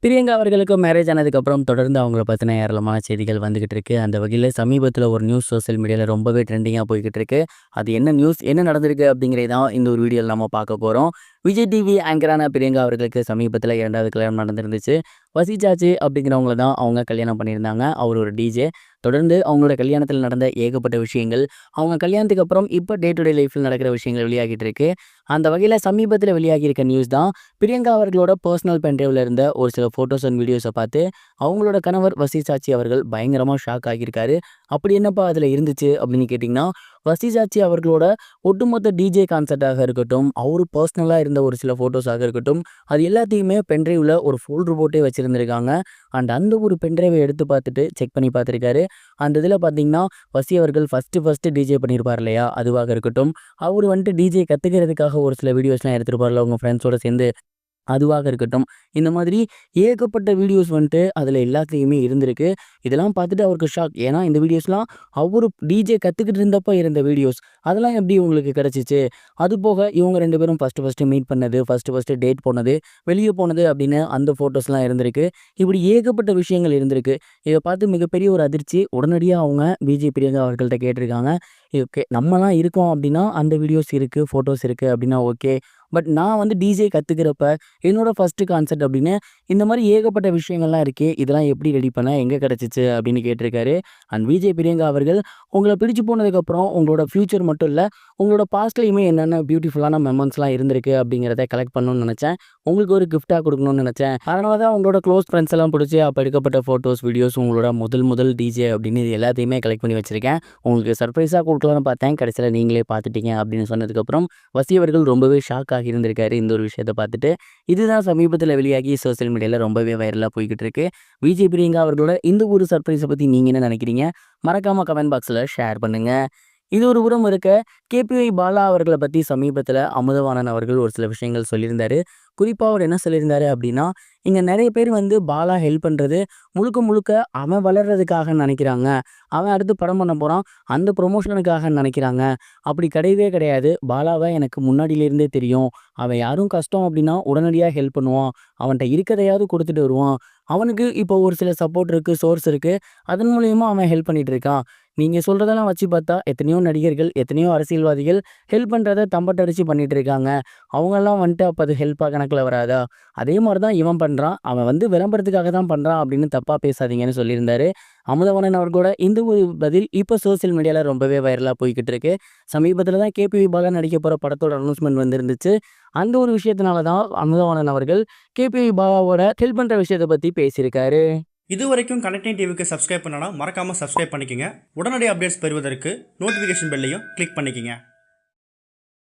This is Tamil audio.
பிரியங்கா அவர்களுக்கு மேரேஜ் ஆனதுக்கப்புறம் தொடர்ந்து அவங்கள பத்தின ஏராளமான செய்திகள் வந்துகிட்டு இருக்கு. அந்த வகையில சமீபத்தில ஒரு நியூஸ் சோசியல் மீடியால ரொம்பவே ட்ரெண்டிங்கா போய்க்கிட்டு இருக்கு. அது என்ன நியூஸ்? என்ன நடந்திருக்கு? அப்படிங்கிறத தான் இந்த ஒரு வீடியோல நம்ம பார்க்க போறோம். விஜய் டிவி ஆங்கரான பிரியங்கா அவர்களுக்கு சமீபத்தில 2வது கல்யாணம் நடந்திருந்துச்சு. வசிச்சாச்சு அப்படிங்கிறவங்கள தான் அவங்க கல்யாணம் பண்ணியிருந்தாங்க. அவர் ஒரு டிஜே. தொடர்ந்து அவங்களோட கல்யாணத்தில நடந்த ஏகப்பட்ட விஷயங்கள், அவங்க கல்யாணத்துக்கு அப்புறம் இப்ப டே டு டே லைஃப்ல நடக்கிற விஷயங்கள் வெளியாகிட்டு இருக்கு. அந்த வகையில சமீபத்தில வெளியாகியிருக்க நியூஸ் தான் பிரியங்கா அவர்களோட பர்சனல் பென்ட்ரைவ்ல இருந்த ஒரு சில ஃபோட்டோஸ் அண்ட் வீடியோஸை பார்த்து அவங்களோட கணவர் வசிசாச்சி அவர்கள் பயங்கரமாக ஷாக் ஆகியிருக்காரு. அப்படி என்னப்பா அதில் இருந்துச்சு அப்படின்னு கேட்டிங்கன்னா, வசிசாச்சி அவர்களோட ஒட்டுமொத்த டிஜே கான்சர்ட்டாக இருக்கட்டும், அவரு பர்சனலாக இருந்த ஒரு சில ஃபோட்டோஸாக இருக்கட்டும், அது எல்லாத்தையுமே பென்ட்ரைவ்ல ஒரு ஃபோல்டர் போட்டே வச்சுருந்துருக்காங்க. அண்ட் அந்த ஒரு பென்ட்ரைவை எடுத்து பார்த்துட்டு செக் பண்ணி பார்த்துருக்காரு. அந்த இதில் பார்த்தீங்கன்னா, வசி அவர்கள் ஃபஸ்ட்டு டிஜே பண்ணியிருப்பார் இல்லையா, அதுவாக இருக்கட்டும், அவர் வந்துட்டு டிஜே கற்றுக்கிறதுக்காக ஒரு சில வீடியோஸ்லாம் எடுத்துருப்பார்ல அவங்க ஃப்ரெண்ட்ஸோட சேர்ந்து, அதுவாக இருக்கட்டும். இந்த மாதிரி ஏகப்பட்ட வீடியோஸ் வந்துட்டு அதில எல்லாத்துலயுமே இருந்திருக்கு. இதெல்லாம் பார்த்துட்டு அவருக்கு ஷாக். ஏன்னா இந்த வீடியோஸ்லாம் அவரு டிஜே கத்துக்கிட்டு இருந்தப்ப இருந்த வீடியோஸ். அதெல்லாம் எப்படி உங்களுக்கு கிடைச்சிச்சு? அதுபோக இவங்க 2 பேரும் ஃபர்ஸ்ட்டு மீட் பண்ணது, ஃபர்ஸ்ட்டு டேட் போனது, வெளிய போனது அப்படின்னு அந்த ஃபோட்டோஸ்லாம் இருந்திருக்கு. இப்படி ஏகப்பட்ட விஷயங்கள் இருந்திருக்கு. இத பார்த்து மிகப்பெரிய ஒரு அதிர்ச்சி. உடனடியா அவங்க விஜய் பிரியங்கா அவர்கள்ட்ட கேட்டிருக்காங்க. ஓகே. நம்மலாம் இருக்கோம் அப்படின்னா, அந்த வீடியோஸ் இருக்கு, ஃபோட்டோஸ் இருக்கு அப்படின்னா ஓகே. பட் நான் வந்து டிஜே கத்துக்கிறப்ப, என்னோட ஃபர்ஸ்ட்டு கான்செர்ட் அப்படின்னு, இந்த மாரி ஏகப்பட்ட விஷயங்கள்லாம் இருக்கே. இதெல்லாம் எப்படி ரெடி பண்ண? எங்க கிடைச்சுச்சு? அப்படின்னு கேட்டிருக்காரு. அண்ட் விஜய் பிரியங்கா அவர்கள், உங்கள பிடிச்சு போனதுக்கப்புறம் உங்களோட ஃப்யூச்சர் மட்டும் இல்ல, உங்களோட பாஸ்ட்லயுமே என்னென்ன பியூட்டிஃபுல்லான மெமரன்ஸ்லாம் இருந்திருக்கு அப்படிங்கிறத கலெக்ட் பண்ணணும்னு நெனச்சேன். உங்களுக்கு ஒரு கிஃப்ட்டா குடுக்கணும்னு நெனச்சேன். அதனால தான் உங்களோட க்ளோஸ் ஃப்ரெண்ட்ஸ் எல்லாம் புடிச்சு அப்ப எடுக்கப்பட்ட ஃபோட்டோஸ், வீடியோஸ், உங்களோட முதல் டிஜே அப்படின்னு இது எல்லாத்தையுமே கலெக்ட் பண்ணி வச்சிருக்கேன். உங்களுக்கு சர்ப்ரைஸா குடுக்கலாம்னு பார்த்தேன். கடைசியில நீங்களே பார்த்துட்டீங்க அப்படின்னு சொன்னதுக்கப்புறம், வசி அவர்கள் ரொம்பவே ஷாக் ஆகி இருந்திருக்காரு இந்த ஒரு விஷயத்த பார்த்துட்டு. இதுதான் சமீபத்தில வெளியாகி சோசியல் மீடியால ரொம்பவே வைரலா போய்க்கிட்டு இருக்கு. விஜய் பிரியங்கா அவர்களோட இந்த ஒரு சர்ப்ரைஸ பத்தி நீங்க என்ன நெனைக்கிறீங்க? மறக்காம கமெண்ட் பாக்ஸ்ல ஷேர் பண்ணுங்க. இது ஒரு புறம் இருக்க, கேபிஒய் பாலா அவர்கள பத்தி சமீபத்தில அமுதவாணன் அவர்கள் ஒரு சில விஷயங்கள் சொல்லியிருந்தாரு. குறிப்பா அவர் என்ன சொல்லியிருந்தாரு அப்படின்னா, இங்க நெறைய பேர் வந்து பாலா ஹெல்ப் பண்றது முழுக்க முழுக்க அவன் வளர்றதுக்காக நெனைக்கிறாங்க. அவன் அடுத்து படம் பண்ண போறான். அந்த ப்ரொமோஷனுக்காக நெனைக்கிறாங்க. அப்படி கிடையவே கிடையாது. பாலாவ எனக்கு முன்னாடியிலேருந்தே தெரியும். அவன் யாரும் கஷ்டம் அப்படின்னா உடனடியா ஹெல்ப் பண்ணுவான். அவன்ட்ட இருக்கிறதையாவது குடுத்துட்டு வருவான். அவனுக்கு இப்போ ஒரு சில சப்போர்ட் இருக்கு, சோர்ஸ் இருக்கு. அதன் மூலியமா அவன் ஹெல்ப் பண்ணிட்டு இருக்கான். நீங்க சொல்றதெல்லாம் வச்சு பார்த்தா, எத்தனையோ நடிகர்கள், எத்தனையோ அரசியல்வாதிகள் ஹெல்ப் பண்றத தம்பட்டடிச்சு பண்ணிட்டு இருக்காங்க. அவங்கலாம் வந்துட்டு அப்ப அது ஹெல்ப்பா கணக்குல வராதா? அதே மாரி தான் இவன் பண்றான். அவன் வந்து விளம்பரத்துக்காக தான் பண்றான் அப்படின்னு தப்பா பேசாதீங்கன்னு சொல்லியிருந்தாரு. அமுதவாணன் அவர்களோட இந்த ஒரு பதில் இப்ப சோசியல் மீடியால ரொம்பவே வைரலா போய்க்கிட்டு இருக்கு. சமீபத்தில தான் கேபிவி பாலா நடிக்க போற படத்தோட அனௌன்ஸ்மென்ட் வந்திருந்துச்சு. அந்த ஒரு விஷயத்தினால தான் அமுதவாணன் அவர்கள் கேபிவி பாலாவோட ஹெல்ப் பண்ற விஷயத்த பத்தி பேசியிருக்காரு. இதுவரைக்கும் கனெக்டிங் டிவிக்கு சப்ஸ்கிரைப் பண்ணனா மறக்காம சப்ஸ்கிரைப் பண்ணிக்கங்க. உடனடி அப்டேட்ஸ் பெறுவதற்கு நோட்டிஃபிகேஷன் பெல்லையும் கிளிக் பண்ணிக்கங்க.